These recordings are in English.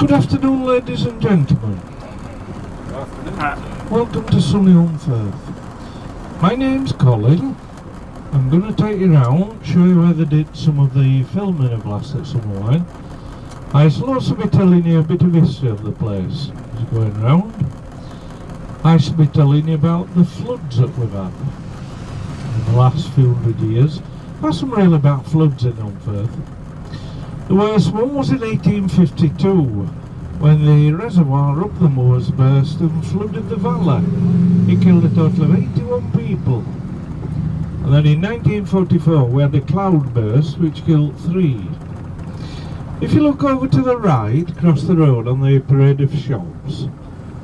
Good afternoon, ladies and gentlemen. Good afternoon. Welcome to sunny Holmfirth. My name's Colin. I'm going to take you round, show you where they did some of the filming of last at Summer Wine. I shall also be telling you a bit of history of the place as you're going round. I shall be telling you about the floods that we've had in the last few hundred years. That's some really bad floods in Holmfirth. The worst one was in 1852, when the reservoir up the moors burst and flooded the valley. It killed a total of 81 people. And then in 1944 we had a cloud burst which killed 3. If you look over to the right, across the road on the parade of shops,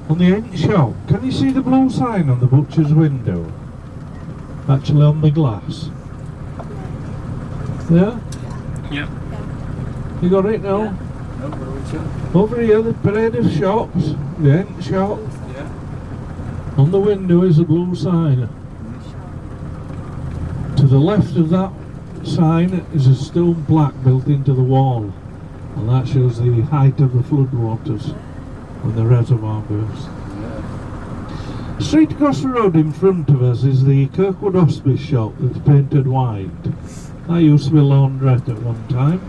on the end shop, can you see the blue sign on the butcher's window? Actually on the glass. There? Yeah. You got it now? Yeah. Over here, the parade of shops, the end shop. Yeah. On the window is a blue sign. To the left of that sign is a stone plaque built into the wall, and that shows the height of the floodwaters when the reservoir burst. Yeah. Straight across the road in front of us is the Kirkwood Hospice shop that's painted white. That used to be a laundrette at one time.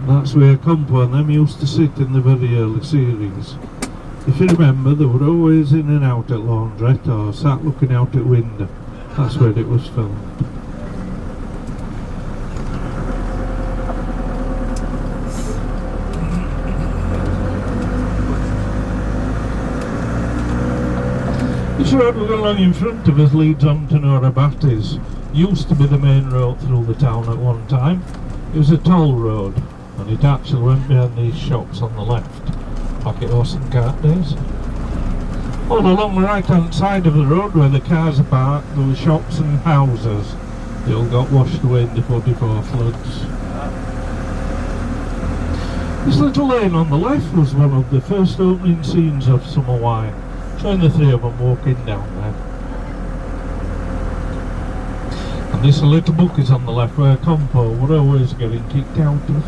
That's where Compo and them used to sit in the very early series. If you remember, they were always in and out at laundrette or sat looking out at window. That's where it was filmed. This road we're going along in front of us leads on to Nora Batty's. Used to be the main road through the town at one time. It was a toll road, and it actually went behind these shops on the left, like it was in cart days. All along the right hand side of the road where the cars are parked, there were shops and houses. They all got washed away in the 44 floods. This little lane on the left was one of the first opening scenes of Summer Wine, showing the 3 of them walking down there. And this little book is on the left where Compo were always getting kicked out of.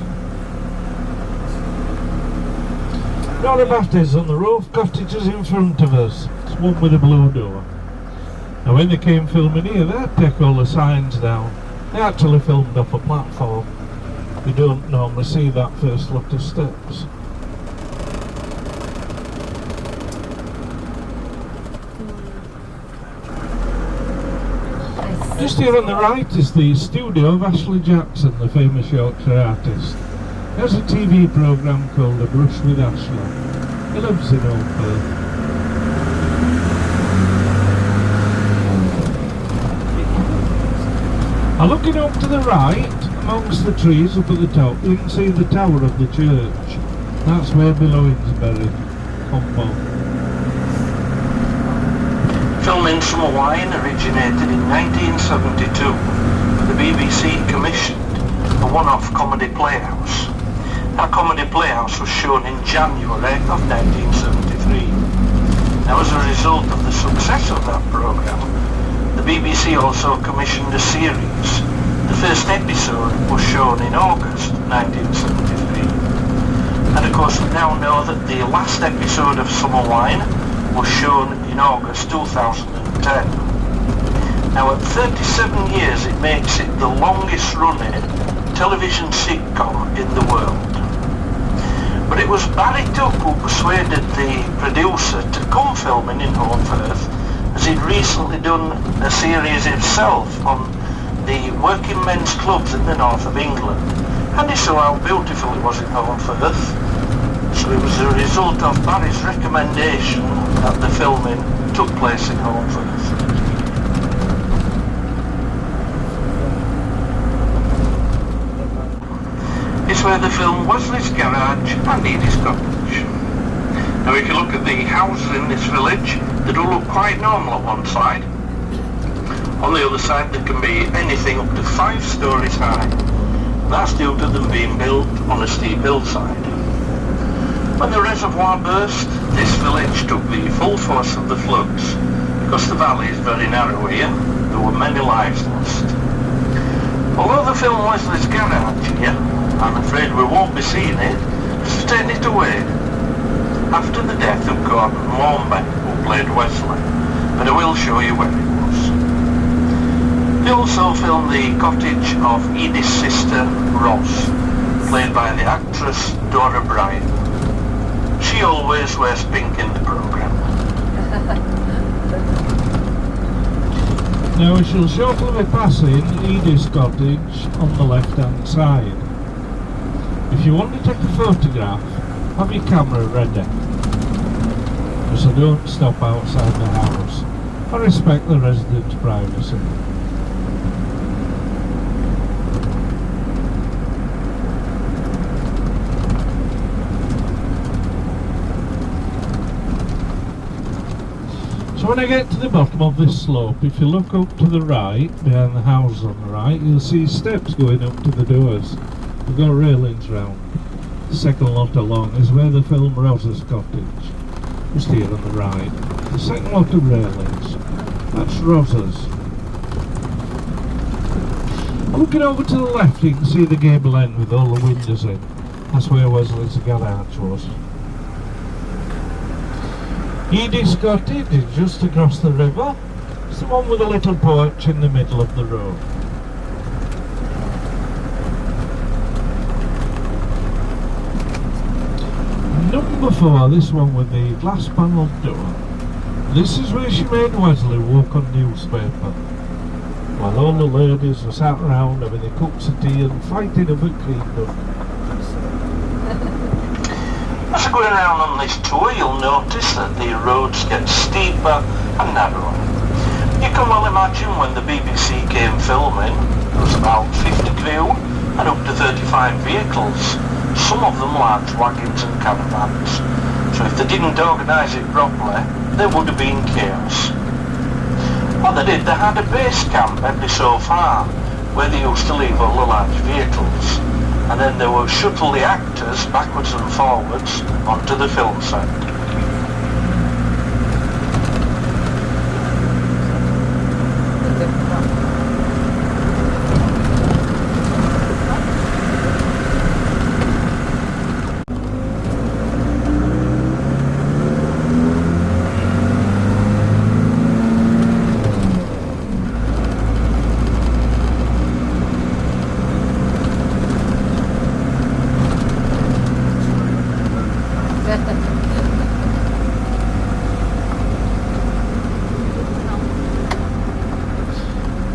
Nora Batty's on the roof, cottages in front of us. It's one with a blue door. Now when they came filming here, they'd take all the signs down. They actually filmed off a platform. You don't normally see that first lot of steps. Just here on the right is the studio of Ashley Jackson, the famous Yorkshire artist. He has a TV programme called A Brush with Ashley. He lives in Holmfirth. Now looking up to the right, amongst the trees up at the top, you can see the tower of the church. That's where Billowing's buried. Compo. Filming Summer Wine originated in 1972 when the BBC commissioned a one-off comedy playhouse. That comedy playhouse was shown in January of 1973. Now, as a result of the success of that programme, the BBC also commissioned a series. The first episode was shown in August 1973. And of course we now know that the last episode of Summer Wine was shown in August 2010. Now at 37 years it makes it the longest running television sitcom in the world. But it was Barry Tuck who persuaded the producer to come filming in Holmfirth, as he'd recently done a series himself on the working men's clubs in the north of England, and he saw how beautiful it was in Holmfirth. So it was a result of Barry's recommendation that the filming took place in Holmfirth. It's where the film Wesley's Garage and Edie's Cottage. Now if you look at the houses in this village, they do look quite normal on one side. On the other side there can be anything up to 5 stories high. That's due to them being built on a steep hillside. When the reservoir burst, this village took the full force of the floods. Because the valley is very narrow here, there were many lives lost. Although the film Wesley's Garage here, I'm afraid we won't be seeing it, because we've taken it away. after the death of Gordon Warmby, who played Wesley, but I will show you where it was. They also filmed the cottage of Edith's sister, Ross, played by the actress Dora Bryan. She always wears pink in the programme. Now we shall shortly be passing Edith's cottage on the left hand side. If you want to take a photograph, have your camera ready. So don't stop outside the house. I respect the residents' privacy. So when I get to the bottom of this slope, if you look up to the right, behind the house on the right, you'll see steps going up to the doors. We've got railings round. The second lot along is where they film Rosa's cottage, just here on the right. The second lot of railings, that's Rosa's. Looking over to the left, you can see the gable end with all the windows in. That's where Wesley's garage was. Edith's cottage is just across the river. It's the one with a little porch in the middle of the road. Number 4, this one with the glass panelled door. This is where she made Wesley walk on newspaper, while all the ladies were sat around having their cups of tea and fighting over queendom. As you're going around on this tour, you'll notice that the roads get steeper and narrower. You can well imagine when the BBC came filming, there was about 50 crew and up to 35 vehicles, some of them large wagons and caravans. So if they didn't organise it properly, there would have been chaos. What they did, they had a base camp every so far, where they used to leave all the large vehicles. And then they would shuttle the actors backwards and forwards onto the film set.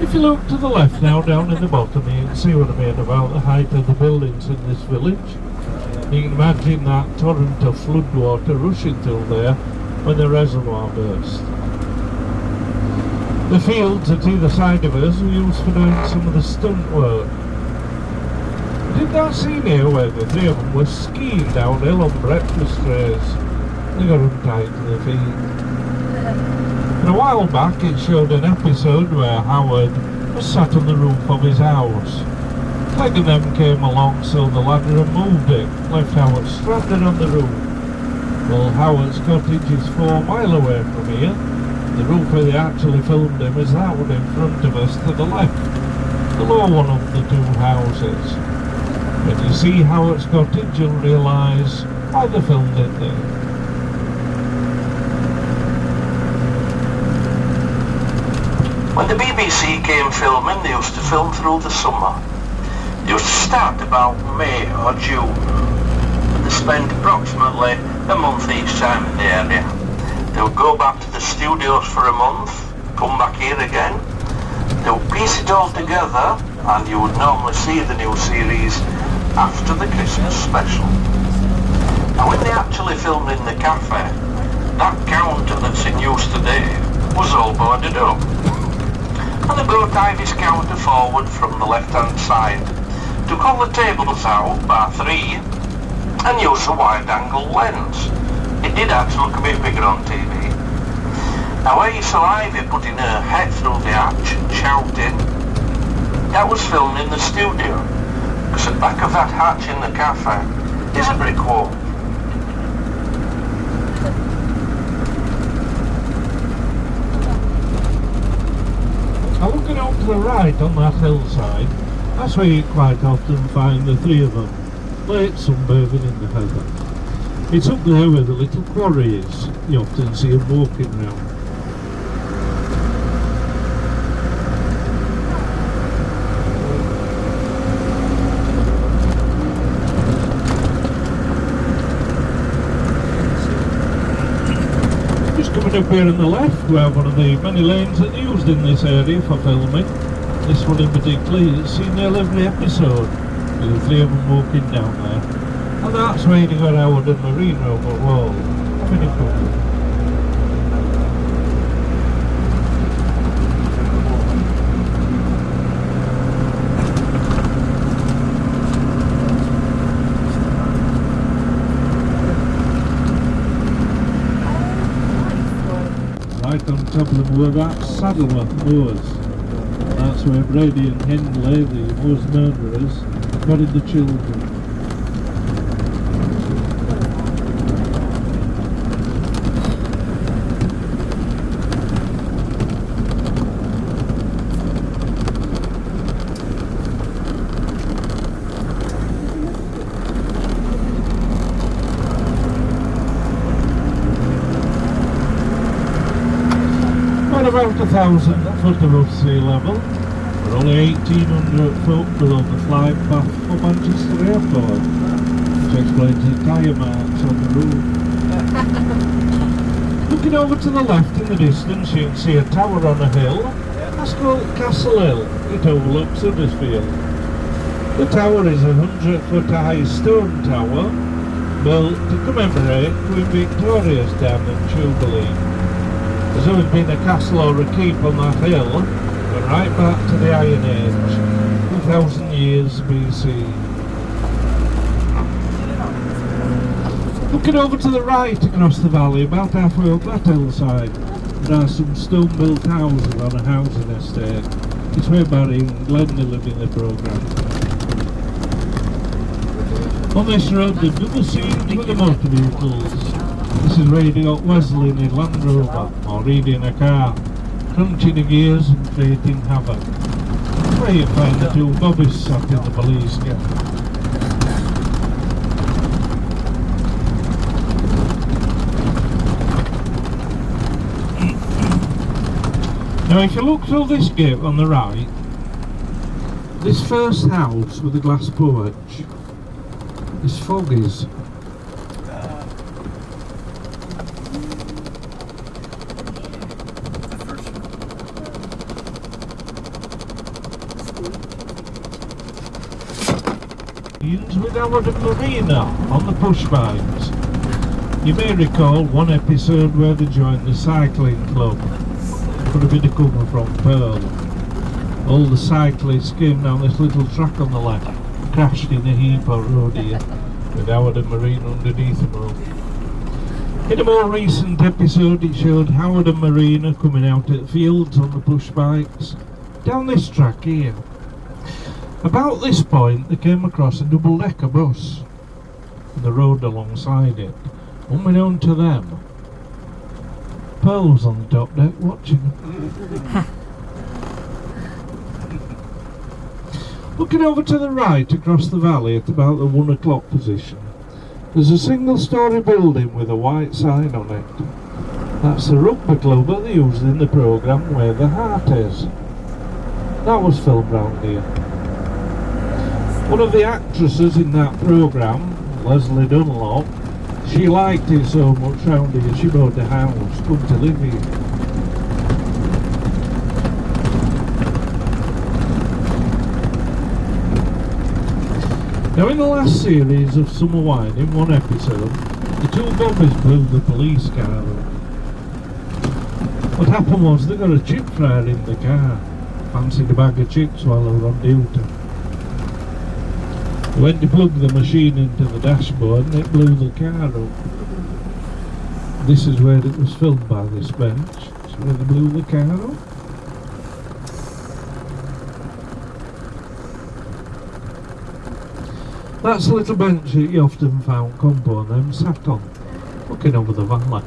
If you look to the left now, down in the bottom, you can see what I mean about the height of the buildings in this village. You can imagine that torrent of floodwater rushing through there when the reservoir burst. The fields at either side of us were used for doing some of the stunt work. Did that scene here where the three of them were skiing downhill on breakfast trays? They got untied to their feet. And a while back it showed an episode where Howard was sat on the roof of his house. Clegg and them came along so the ladder and moved it, left Howard stranded on the roof. Well, Howard's cottage is 4 miles away from here. The roof where they actually filmed him is that one in front of us to the left, below one of the 2 houses. When you see Howard's cottage, you'll realise why they filmed it there. When the BBC came filming, they used to film through the summer. They used to start about May or June, and they spent approximately a month each time in the area. They would go back to the studios for a month, come back here again. They would piece it all together, and you would normally see the new series after the Christmas special. Now when they actually filmed in the cafe, that counter that's in use today was all boarded up. And they brought Ivy's counter forward from the left-hand side, took all the tables out, bar 3, and used a wide-angle lens. It did actually look a bit bigger on TV. Now where you saw Ivy putting her head through the arch and shouting, that was filmed in the studio, because at the back of that hatch in the cafe is a brick wall. Now looking out to the right on that hillside, that's where you quite often find the 3 of them, late sunbathing in the heather. It's up there where the little quarry is. You often see them walking around. Just coming up here on the left, we have one of the many lanes that are used in this area for filming. This one in particular, you've seen nearly every episode. With the three of them walking down there. And that's where you got Howard and Marine Robot Wall. Pretty cool. Right on top of the moor, that's Saddleworth Moors. That's where Brady and Hindley, the Moors murderers, buried the children. About 1,000 foot above sea level. We're only 1,800 foot below the flight path for Manchester Airport, which explains the tyre marks on the roof. Looking over to the left in the distance, you can see a tower on a hill. That's called Castle Hill. It overlooks Huddersfield. The tower is a 100 foot high stone tower built to commemorate Queen Victoria's dam in Jubilee. There's always been a castle or a keep on that hill, but right back to the Iron Age, 2,000 years BC. Looking over to the right across the valley, about halfway up that hillside, there are some stone-built houses on a housing estate. It's where Barry and Glenda live in the programme. On this road, the double scenes with the motor vehicles. This is where you got Wesley in his Land Rover, or Reedy in a car, crunching the gears and creating havoc. Where you find the two bobbies sat in the police car. Now if you look through this gate on the right, this first house with the glass porch is Foggy's. With Howard and Marina on the push bikes. You may recall one episode where they joined the cycling club for a bit of cover from Pearl. All the cyclists came down this little track on the left, crashed in a heap on road here, with Howard and Marina underneath them all. In a more recent episode it showed Howard and Marina coming out at fields on the push bikes, down this track here. About this point they came across a double-decker bus and the road alongside it. Unbeknown to them, Pearl was on the top deck watching them. Looking over to the right across the valley at about the 1 o'clock position, there's a single-storey building with a white sign on it. That's the rugby club that they used in the programme Where the Heart Is. That was filmed round here. One of the actresses in that programme, Leslie Dunlop, she liked it so much round here she bought a house, come to live here. Now in the last series of Summer Wine, in one episode, the two bobbies blew the police car up. What happened was they got a chip fryer in the car, fancied a bag of chips while they were on duty. When they plugged the machine into the dashboard and it blew the car up. This is where it was filmed by this bench. It's where they blew the car up. That's a little bench that you often found Compo and them sat on, looking over the valley.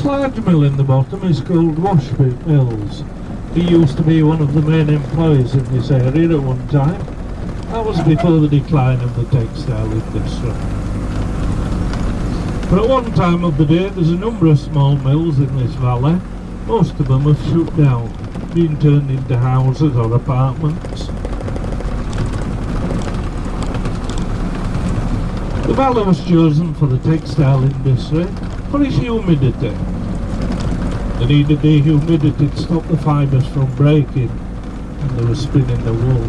large mill in the bottom is called Washpit Mills. He used to be one of the main employees in this area at one time. That was before the decline of the textile industry. But at one time of the day there's a number of small mills in this valley. Most of them have shut down, being turned into houses or apartments. The valley was chosen for the textile industry for its humidity. They needed the humidity to stop the fibres from breaking when they were spinning the wool.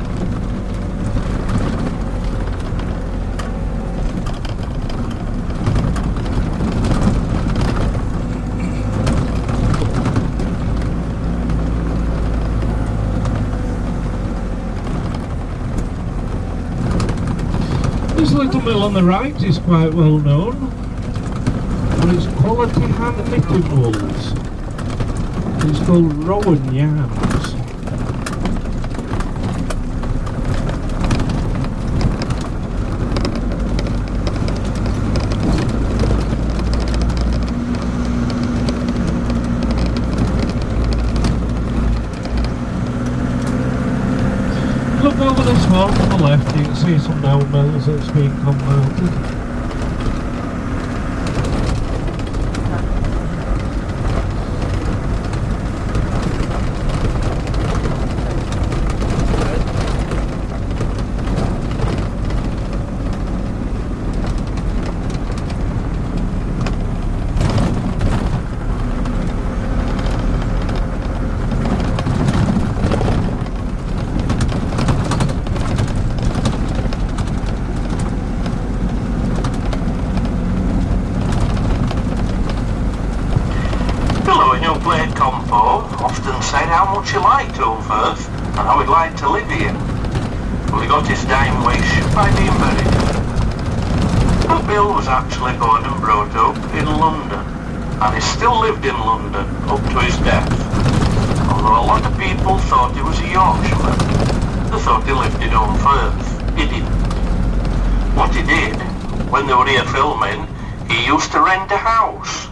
This little mill on the right is quite well known for its quality hand-knitted wools. It's called Rowan Yarns. Look over this wall to the left, you can see some old mills that's been converted. Played Compo often said how much he liked Holmfirth and how he'd like to live here. Well, he got his dying wish by being buried. But Bill was actually born and brought up in London, and he still lived in London up to his death. Although a lot of people thought he was a Yorkshireman, they thought he lived in Holmfirth. He didn't. What he did, when they were here filming, he used to rent a house.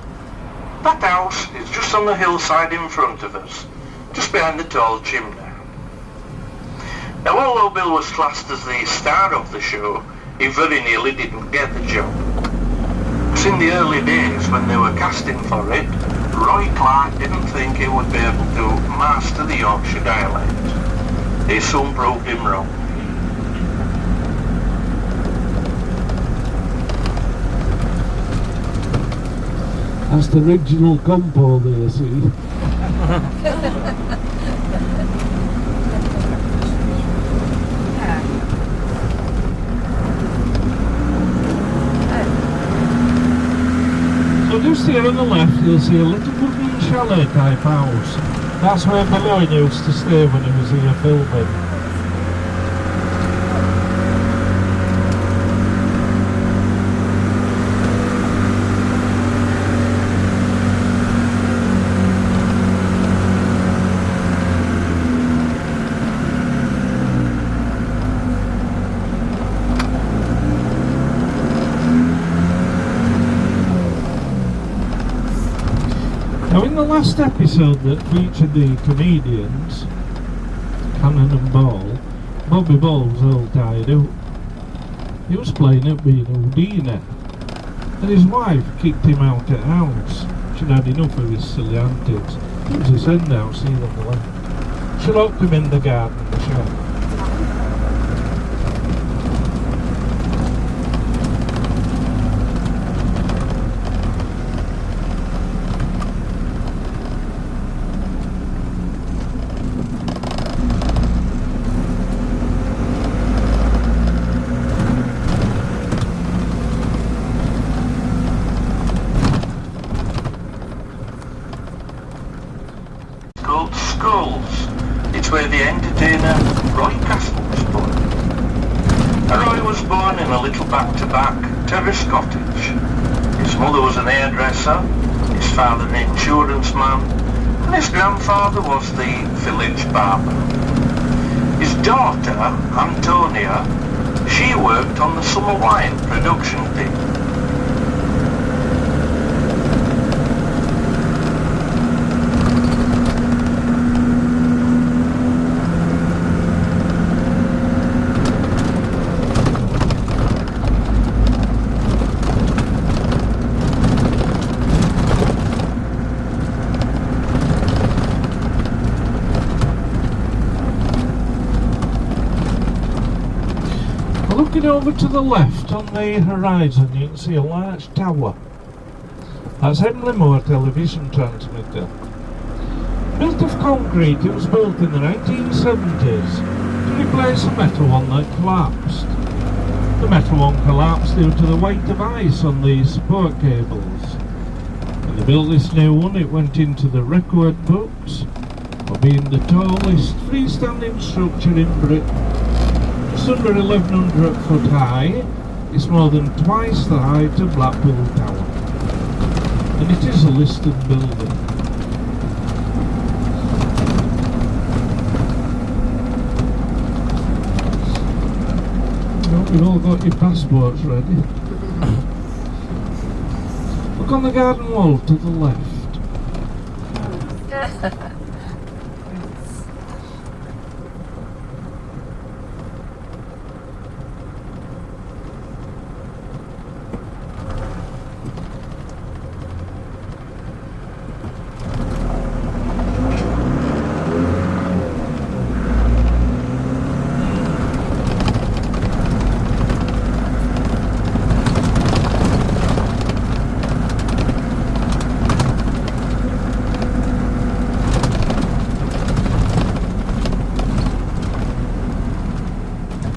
That house is just on the hillside in front of us, just behind the tall chimney. Now, although Bill was classed as the star of the show, he very nearly didn't get the job. Because in the early days when they were casting for it, Roy Clark didn't think he would be able to master the Yorkshire dialect. He soon proved him wrong. That's the original Compo there, see? So just here on the left you'll see a little wooden chalet type house. That's where Billy used to stay when he was here filming. Now in the last episode that featured the comedians, Cannon and Ball, Bobby Ball was all tied up. He was playing at being Houdini, and his wife kicked him out of the house. She'd had enough of his silly antics. It was his hen house here on the left. She locked him in the garden of the shed. Skulls. It's where the entertainer Roy Castle was born. Roy was born in a little back-to-back terrace cottage. His mother was an hairdresser, his father an insurance man, and his grandfather was the village barber. His daughter, Antonia, she worked on the summer wine production team. Looking over to the left on the horizon, you can see a large tower. That's Hemley Moor television transmitter. Built of concrete, it was built in the 1970s to replace a metal one that collapsed. The metal one collapsed due to the weight of ice on the support cables. When they built this new one, it went into the record books for being the tallest freestanding structure in Britain. It's under 1,100 foot high. It's more than twice the height of Blackpool Tower. And it is a listed building. You've all got your passports ready. Look on the garden wall to the left.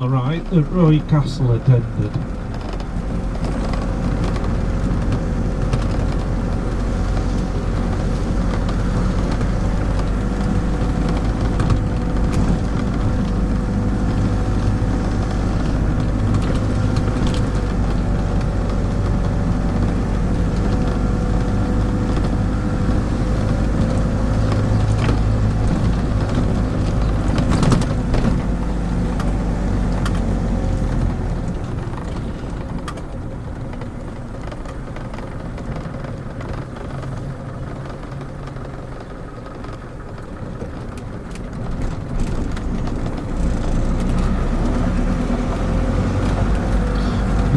Right, that Roy Castle attended.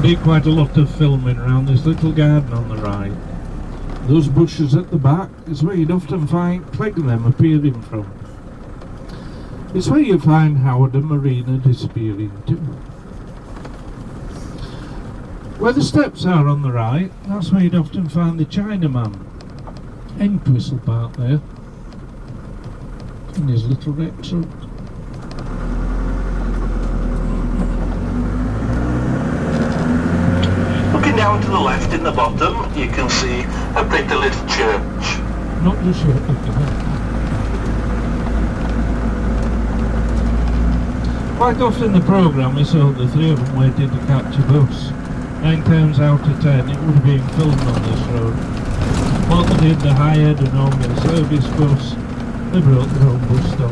Did quite a lot of filming around this little garden on the right. Those bushes at the back is where you'd often find Cleggan appearing from. It's where you find Howard and Marina disappearing too. Where the steps are on the right, that's where you'd often find the Chinaman, Entwistle Park there, and his little wreck truck. Down to the left in the bottom, you can see a pretty little church. Not just yet. Quite often in the programme we saw the three of them waiting to catch a bus. 9 times out of 10 it would have been filmed on this road. What they did, they hired an Omni service bus, they brought their own bus stop.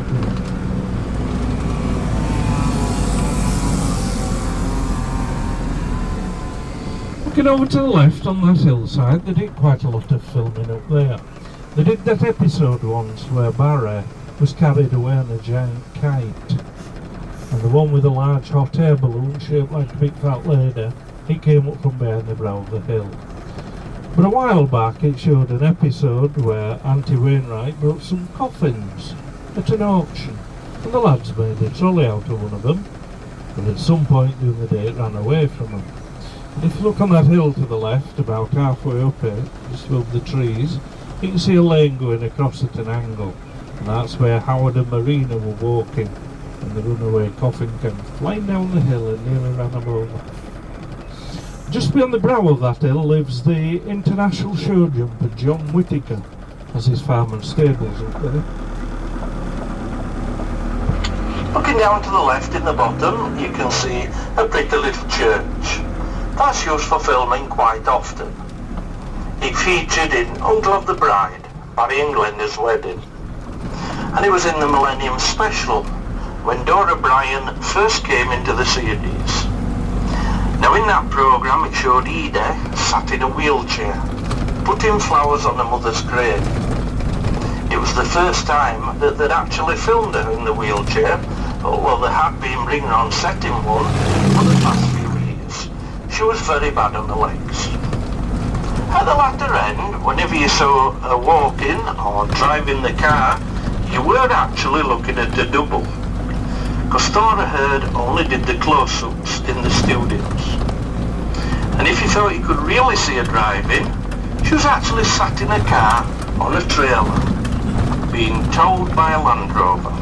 Looking over to the left on that hillside, they did quite a lot of filming up there. They did that episode once where Barry was carried away on a giant kite, and the one with a large hot air balloon shaped like a big fat lady, he came up from behind the brow of the hill. But a while back it showed an episode where Auntie Wainwright brought some coffins at an auction, and the lads made a trolley out of one of them, but at some point during the day it ran away from them. If you look on that hill to the left, about halfway up it, just above the trees, you can see a lane going across at an angle, and that's where Howard and Marina were walking when the runaway coffin came flying down the hill and nearly ran them over. Just beyond the brow of that hill lives the international show jumper John Whittaker, has his farm and stables up there. Looking down to the left in the bottom, you can see a pretty little church. That's used for filming quite often. It featured in Uncle of the Bride, Barry Englander's wedding. And it was in the Millennium Special, when Dora Bryan first came into the series. Now in that programme it showed Edie sat in a wheelchair, putting flowers on her mother's grave. It was the first time that they'd actually filmed her in the wheelchair, although they had been bringing her on set in one for the past few years. She was very bad on the legs. At the latter end, whenever you saw her walking or driving the car, you were actually looking at a double. because Thora Hird only did the close-ups in the studios. And if you thought you could really see her driving, she was actually sat in a car on a trailer, being towed by a Land Rover.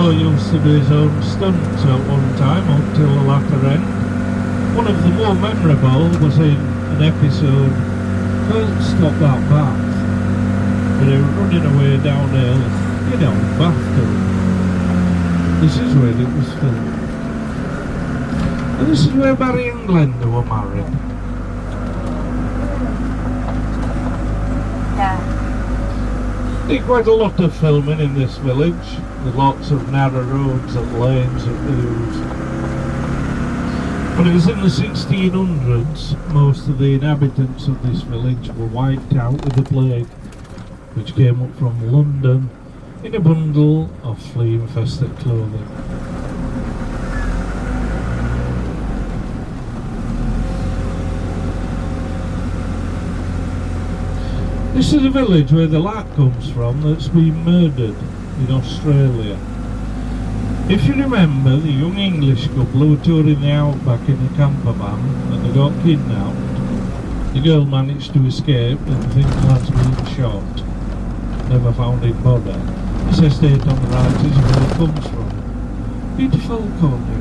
Used to do his own stunts at one time until the latter end. One of the more memorable was in an episode, Don't Stop That Bath, where they were running away downhill, you know, bathtub. This is where it was filmed. And this is where Barry and Glenda were married. Yeah. Did quite a lot of filming in this village. With lots of narrow roads and lanes that they used. But it was in the 1600s most of the inhabitants of this village were wiped out with the plague, which came up from London in a bundle of flea-infested clothing. This is a village where the lad comes from that's been murdered in Australia. If you remember, the young English couple who were touring the outback in a camper van and they got kidnapped. The girl managed to escape and the lad's been shot. Never found his body. This estate on the right is where it comes from. Beautiful country.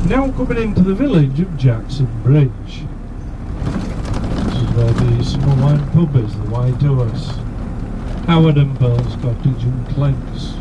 Now coming into the village of Jackson Bridge. This is where the Summer Wine pub is, the White Horse. Howard and Pearl's cottage and Clegg's.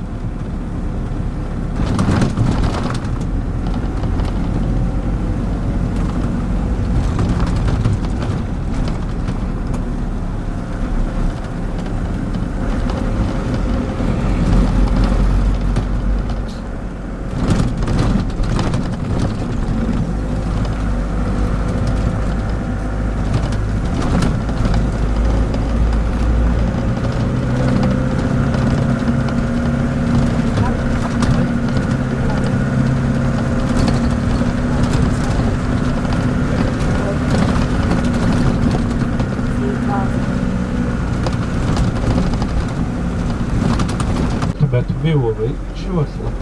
Better view of it shortly.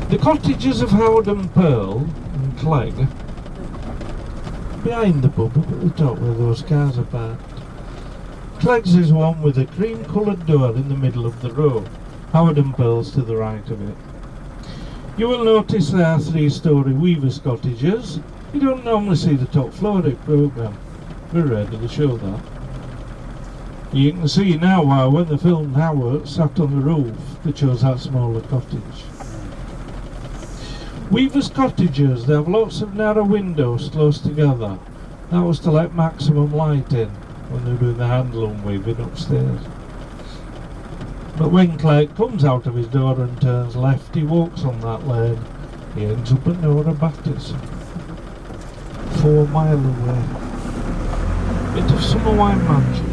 The cottages of Howard and Pearl and Clegg, behind the pub up at the top where those cars are parked. Clegg's is one with a cream coloured door in the middle of the road. Howard and Pearl's to the right of it. You will notice there are 3-storey weavers' cottages. You don't normally see the top floor of the programme. We're ready to show that. You can see now why when they filmed Howard sat on the roof they chose that smaller cottage. Weavers' cottages, they have lots of narrow windows close together. That was to let maximum light in when they were doing the handloom weaving upstairs. But when Clegg comes out of his door and turns left, he walks on that lane. He ends up at Nora Batty's, 4 mile away. Bit of summer wine magic.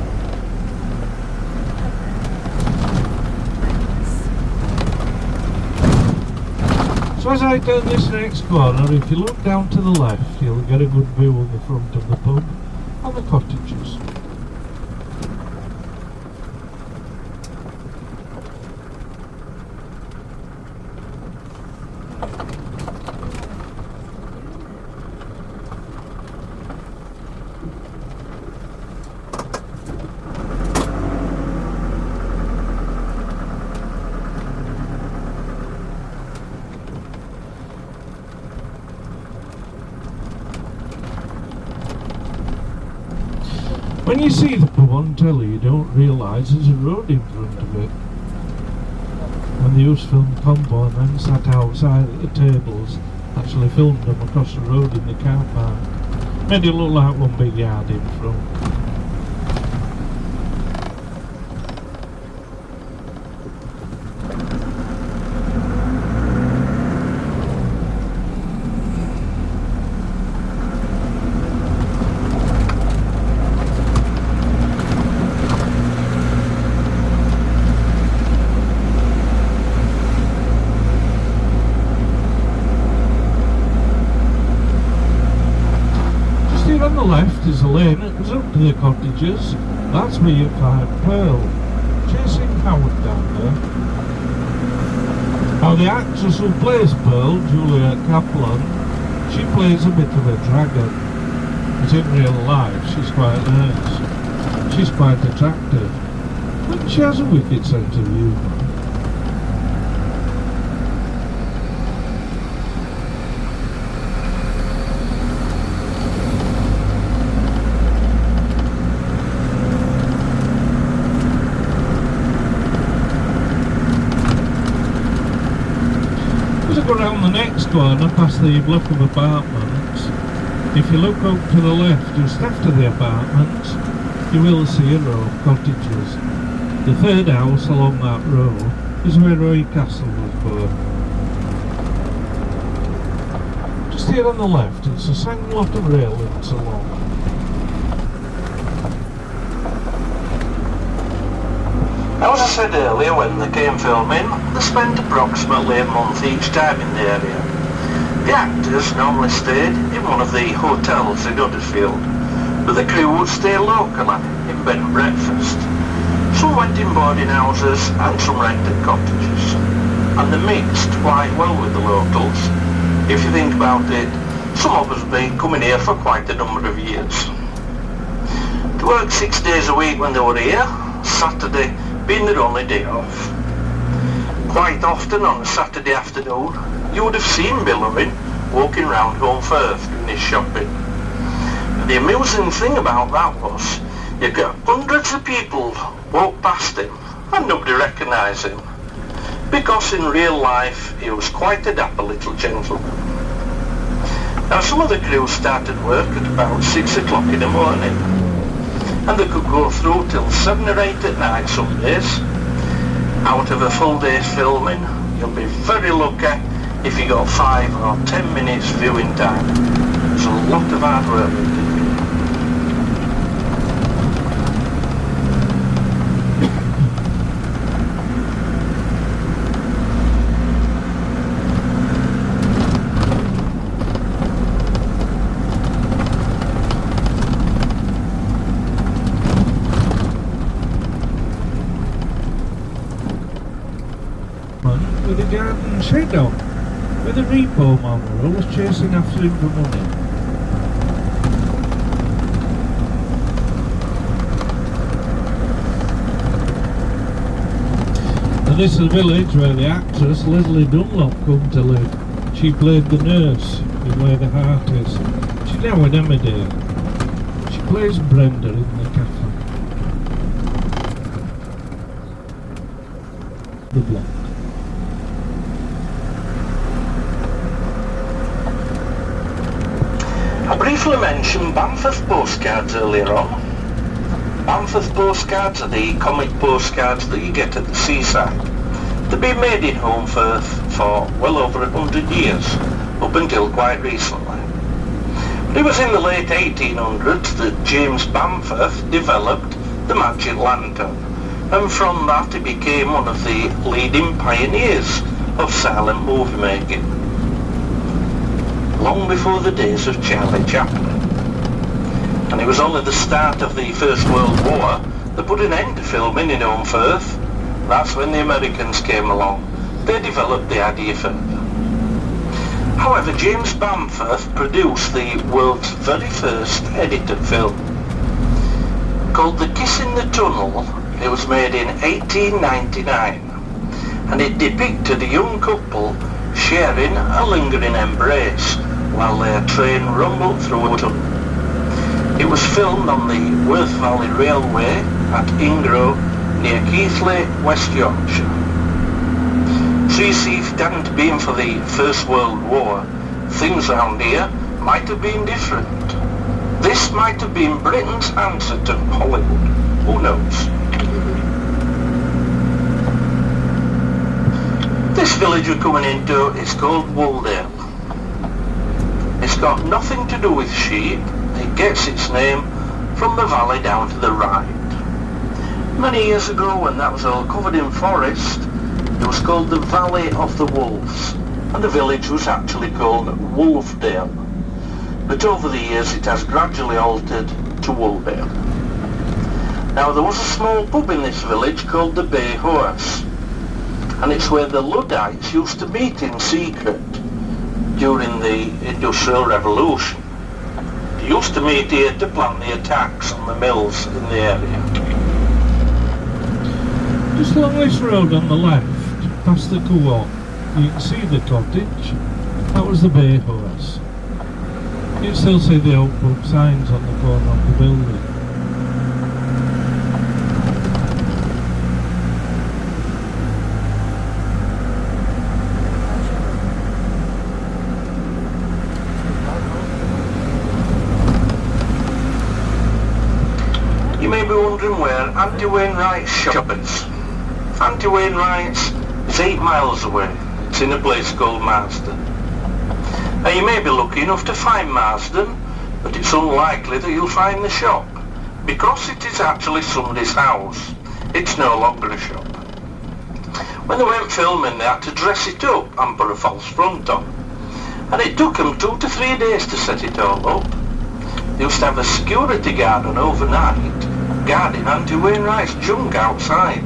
So as I turn this next corner, if you look down to the left, you'll get a good view of the front of the pub and the cottages. When you see the pub on telly, you don't realise there's a road in front of it. When the US Film Combo and then sat outside at the tables, actually filmed them across the road in the car park. Made it look like one big yard in front. On the left is a lane that goes up to the cottages. That's where you find Pearl, chasing Howard down there. Now the actress who plays Pearl, Julia Kaplan, she plays a bit of a dragon. But in real life she's quite nice. She's quite attractive. But she has a wicked sense of humour. As I go round the next corner past the block of apartments, if you look up to the left just after the apartments, you will see a row of cottages. The third house along that row is where Roy Castle was born. Just here on the left, it's a sang lot of railings along. As I said earlier, when they came filming, they spent approximately a month each time in the area. The actors normally stayed in one of the hotels in Huddersfield, but the crew would stay locally in bed and breakfast. Some went in boarding houses and some rented cottages, and they mixed quite well with the locals. If you think about it, some of us have been coming here for quite a number of years. They worked 6 days a week when they were here, Saturday being their only day off. Quite often on a Saturday afternoon, you would have seen Bill Owen walking round Holmfirth doing his shopping. And the amusing thing about that was, you got hundreds of people walk past him and nobody recognised him, because in real life he was quite a dapper little gentleman. Now some of the crew started work at about 6 o'clock in the morning, and they could go through till 7 or 8 at night some days. Out of a full day's filming, you'll be very lucky if you got 5 or 10 minutes viewing time. There's a lot of hard work. With a garden shed on, with a repo man was chasing after him for money. And this is the village where the actress Leslie Dunlop come to live. She played the nurse in Where the Heart Is. She's now in Emmerdale. She plays Brenda in the cafe. The block. I briefly mentioned Bamforth postcards earlier on. Bamforth postcards are the comic postcards that you get at the seaside. They've been made in Holmfirth for well over 100 years, up until quite recently. But it was in the late 1800s that James Bamforth developed the magic lantern, and from that he became one of the leading pioneers of silent movie making, long before the days of Charlie Chaplin. And it was only the start of the First World War that put an end to filming in Holmfirth. That's when the Americans came along. They developed the idea further. However, James Bamforth produced the world's very first edited film, called The Kiss in the Tunnel. It was made in 1899, and it depicted a young couple sharing a lingering embrace while their train rumbled through a tunnel. It was filmed on the Worth Valley Railway at Ingrove near Keighley, West Yorkshire. So you see, if it hadn't been for the First World War, things around here might have been different. This might have been Britain's answer to Hollywood. Who knows? This village we're coming into is called Wooldale. It's got nothing to do with sheep. It gets its name from the valley down to the right. Many years ago, when that was all covered in forest, it was called the Valley of the Wolves, and the village was actually called Wolfdale. But over the years it has gradually altered to Wooldale. Now there was a small pub in this village called the Bay Horse, and it's where the Luddites used to meet in secret during the Industrial Revolution. They used to meet here to plan the attacks on the mills in the area. Just along this road on the left, past the co-op, you can see the cottage. That was the Bay Horse. You can still see the oak book signs on the corner of the building. You may be wondering where Auntie Wainwright's shop is. Auntie Wainwright's is 8 miles away. It's in a place called Marsden. Now you may be lucky enough to find Marsden, but it's unlikely that you'll find the shop, because it is actually somebody's house. It's no longer a shop. When they went filming, they had to dress it up and put a false front on, and it took them 2 to 3 days to set it all up. They used to have a security guard on overnight, guarding Auntie Wainwright's junk outside.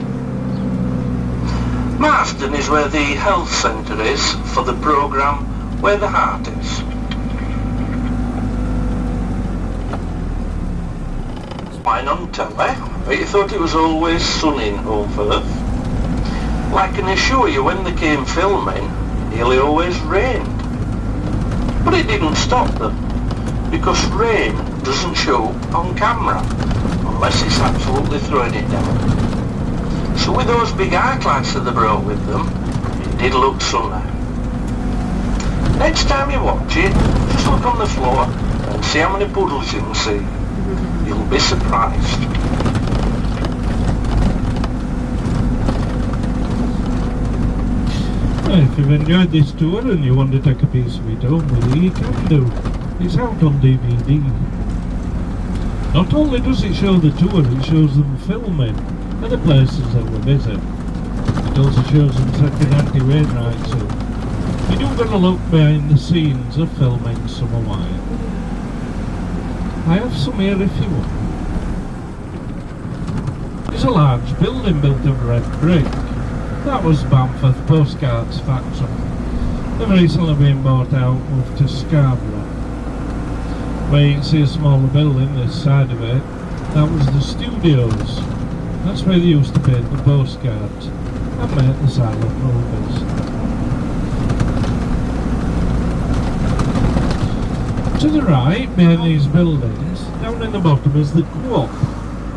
Marsden is where the health centre is for the programme Where the Heart Is. It's fine on telly, but you thought it was always sunny in Holmfirth. Well, I can assure you, when they came filming, it nearly always rained. But it didn't stop them, because rain doesn't show on camera, unless it's absolutely throwing it down. So with those big arc lights that they brought with them, it did look sunny. Next time you watch it, just look on the floor and see how many puddles you can see. You'll be surprised. Well, if you've enjoyed this tour and you want to take a piece of it home with you, you can do. It's out on DVD. Not only does it show the tour, it shows them filming and the places that we visit. It also shows them taking Auntie Wainwright's up. You do get a look behind the scenes of filming Summer Wine. I have some here if you want. There's a large building built of red brick. That was Bamforth Postcards Factory. They've recently been bought out, moved to Scarborough. Where you can see a smaller building this side of it, that was the studios. That's where they used to paint the postcards and make the silent movies. To the right, behind these buildings, down in the bottom is the co-op.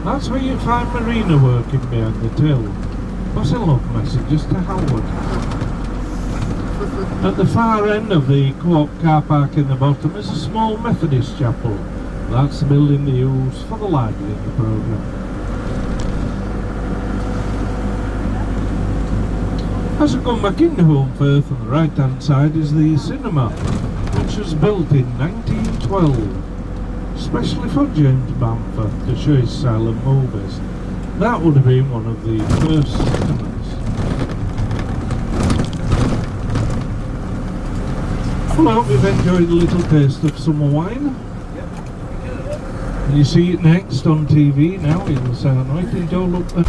That's where you find Marina working behind the till. Passing love messages to Howard. At the far end of the co-op car park in the bottom is a small Methodist chapel. That's the building they use for the library in the programme. As we come back into Holmfirth, on the right hand side is the cinema, which was built in 1912, especially for James Bamforth to show his silent movies. That would have been one of the first cinemas. Well, I hope you've enjoyed a little taste of summer wine. You see it next on TV now in the Sound Night. Don't look there.